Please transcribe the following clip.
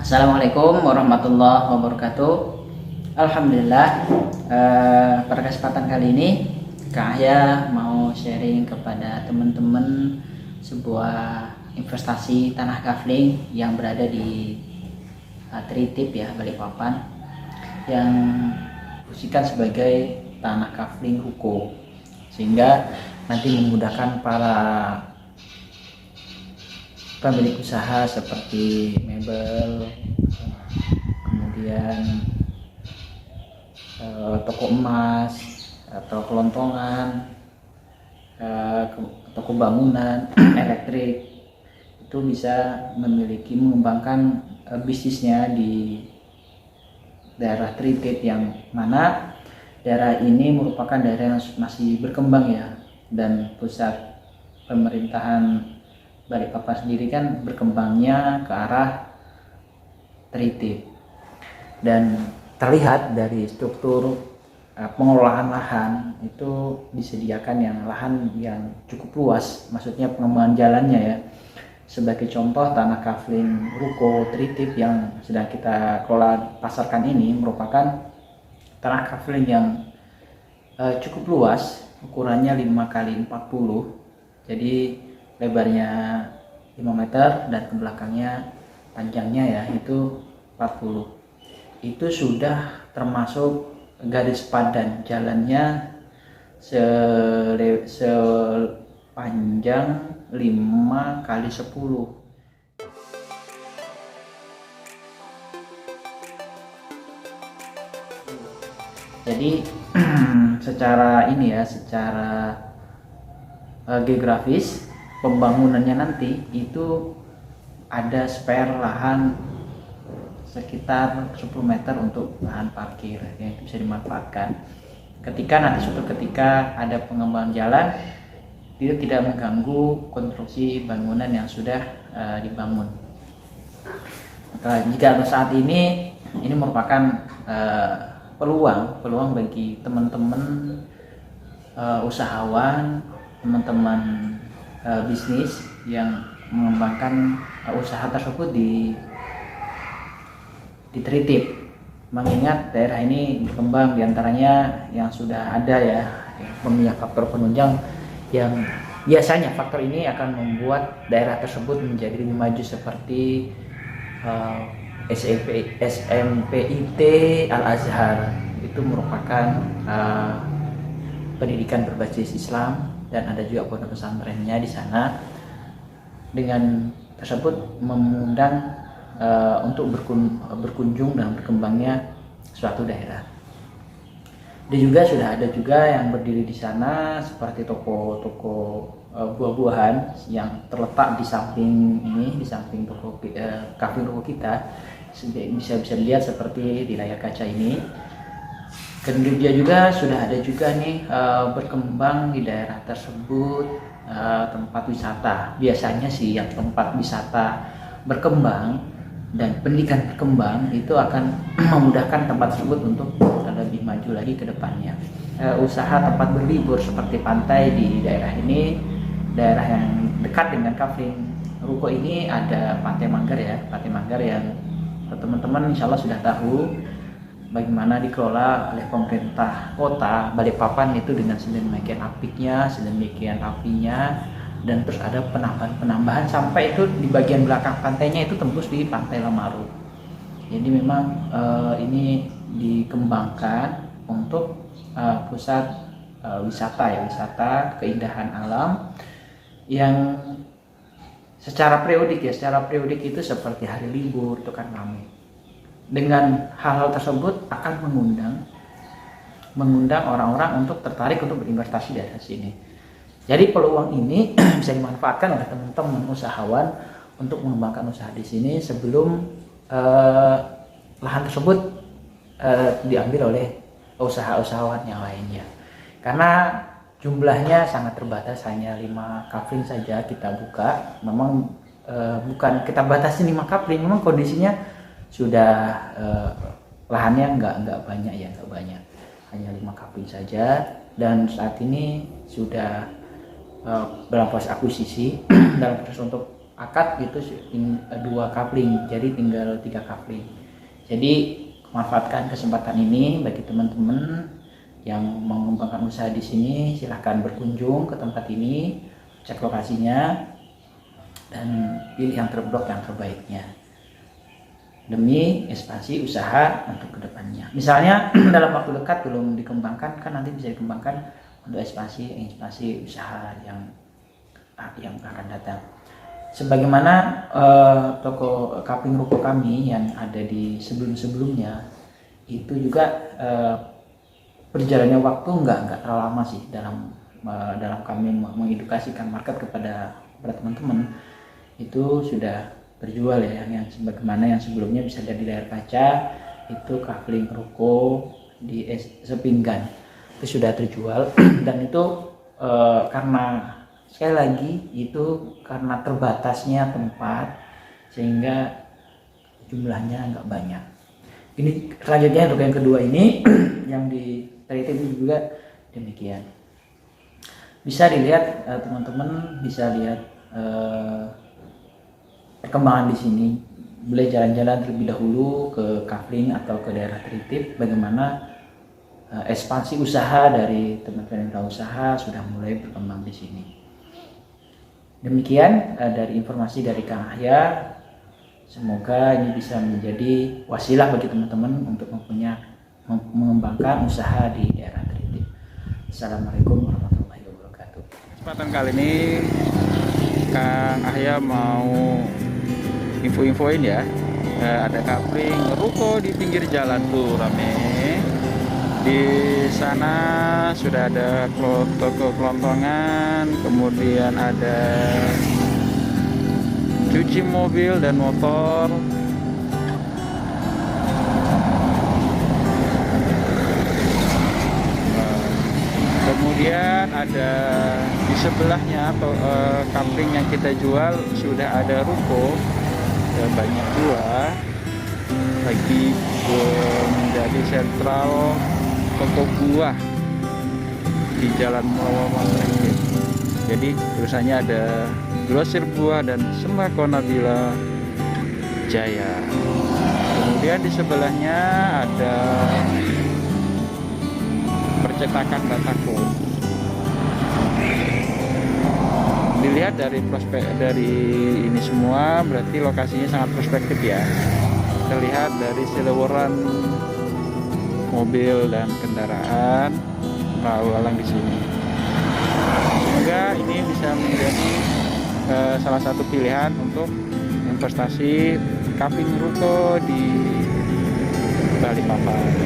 Assalamualaikum warahmatullahi wabarakatuh. Alhamdulillah, pada kesempatan kali ini Kak Ahya mau sharing kepada teman-teman sebuah investasi tanah kafling yang berada di Tritip ya, Balikpapan, yang difungsikan sebagai tanah kafling ruko, sehingga nanti memudahkan para pemilik usaha seperti mebel, kemudian toko emas atau kelontongan, toko bangunan, elektrik, itu bisa mengembangkan bisnisnya di daerah Tritip, yang mana daerah ini merupakan daerah yang masih berkembang ya, dan pusat pemerintahan Balikpapan sendiri kan berkembangnya ke arah Tritip, dan terlihat dari struktur pengelolaan lahan itu disediakan yang lahan yang cukup luas, maksudnya pengembangan jalannya ya. Sebagai contoh, tanah kafling ruko Tritip yang sedang kita kelola pasarkan ini merupakan tanah kafling yang cukup luas, ukurannya 5x40, jadi lebarnya 5 meter dan ke belakangnya panjangnya ya itu 40. Itu sudah termasuk garis padan jalannya sepanjang 5x10. Jadi secara ini ya, secara geografis pembangunannya nanti itu ada spare lahan sekitar 10 meter untuk lahan parkir yang bisa dimanfaatkan. Ketika nanti suatu ketika ada pengembangan jalan, itu tidak mengganggu konstruksi bangunan yang sudah dibangun. Maka jika saat ini merupakan peluang bagi teman-teman usahawan, teman-teman bisnis yang mengembangkan usaha tersebut di Tritip, mengingat daerah ini berkembang, diantaranya yang sudah ada ya punya faktor penunjang yang biasanya faktor ini akan membuat daerah tersebut menjadi lebih maju, seperti SMPIT Al Azhar. Itu merupakan pendidikan berbasis Islam, dan ada juga pondok pesantrennya di sana. Dengan tersebut mengundang untuk berkunjung dan berkembangnya suatu daerah. Dan juga sudah ada juga yang berdiri di sana seperti toko-toko buah-buahan yang terletak di samping ini, di samping toko kafe toko kita. Bisa dilihat seperti di layar kaca ini. Kemudian dia juga sudah ada juga nih berkembang di daerah tersebut tempat wisata. Biasanya sih yang tempat wisata berkembang dan pendidikan berkembang itu akan memudahkan tempat tersebut untuk lebih maju lagi ke depannya. Usaha tempat berlibur seperti pantai di daerah ini, daerah yang dekat dengan kafling ruko ini, ada Pantai Manggar ya. Pantai Manggar yang teman-teman insya Allah sudah tahu bagaimana dikelola oleh pemerintah kota Balikpapan itu dengan sedemikian apiknya, sedemikian rapinya, dan terus ada penambahan sampai itu di bagian belakang pantainya itu tembus di Pantai Lamaru. Jadi memang ini dikembangkan untuk pusat wisata ya, wisata keindahan alam yang secara periodik itu seperti hari libur itu kan ramai. Dengan hal-hal tersebut akan mengundang orang-orang untuk tertarik untuk berinvestasi di daerah sini. Jadi peluang ini bisa dimanfaatkan oleh teman-teman usahawan untuk mengembangkan usaha di sini sebelum lahan tersebut diambil oleh usaha-usahawan yang lainnya. Karena jumlahnya sangat terbatas, hanya 5 kafling saja kita buka. Memang bukan kita batasi 5 kafling, memang kondisinya sudah lahannya nggak banyak ya, hanya 5 kafling saja, dan saat ini sudah dalam proses akuisisi, dalam proses untuk akad itu 2 coupling, jadi tinggal 3 coupling. Jadi manfaatkan kesempatan ini bagi teman-teman yang mengembangkan usaha di sini, silahkan berkunjung ke tempat ini, cek lokasinya, dan pilih yang terblok yang terbaiknya demi ekspansi usaha untuk kedepannya. Misalnya dalam waktu dekat belum dikembangkan, kan nanti bisa dikembangkan untuk ekspansi usaha yang akan datang. Sebagaimana toko coupling ruko kami yang ada di sebelum-sebelumnya itu juga perjalannya waktu nggak terlalu lama sih dalam kami mengedukasikan market kepada teman-teman. Itu sudah terjual ya, yang sebagaimana yang sebelumnya bisa lihat di layar kaca, itu coupling ruko di Sepinggan itu sudah terjual. Dan itu karena sekali lagi itu karena terbatasnya tempat sehingga jumlahnya nggak banyak. Ini selanjutnya untuk yang kedua ini yang di Tritip juga demikian. Bisa dilihat teman-teman bisa lihat perkembangan di sini. Boleh jalan-jalan terlebih dahulu ke coupling atau ke daerah Tritip, bagaimana ekspansi usaha dari teman-teman yang usaha sudah mulai berkembang di sini. Demikian dari informasi dari Kang Ahya. Semoga ini bisa menjadi wasilah bagi teman-teman untuk mengembangkan usaha di daerah Tritip. Assalamualaikum warahmatullahi wabarakatuh. Kesempatan kali ini Kang Ahya mau info-infoin ya, ada coupling ruko di pinggir jalan tuh rame. Di sana sudah ada toko kelontongan, kemudian ada cuci mobil dan motor. Kemudian ada di sebelahnya atau coupling yang kita jual sudah ada ruko banyak juga lagi menjadi sentral toko buah di Jalan Muhammad. Jadi tulisannya ada grosir buah dan sembako Nabila Jaya. Kemudian di sebelahnya ada percetakan Batako. Dilihat dari prospek dari ini semua, berarti lokasinya sangat prospektif ya. Terlihat dari seleweran mobil dan kendaraan lalu lalang di sini. Semoga ini bisa menjadi salah satu pilihan untuk investasi coupling ruko di Balikpapan.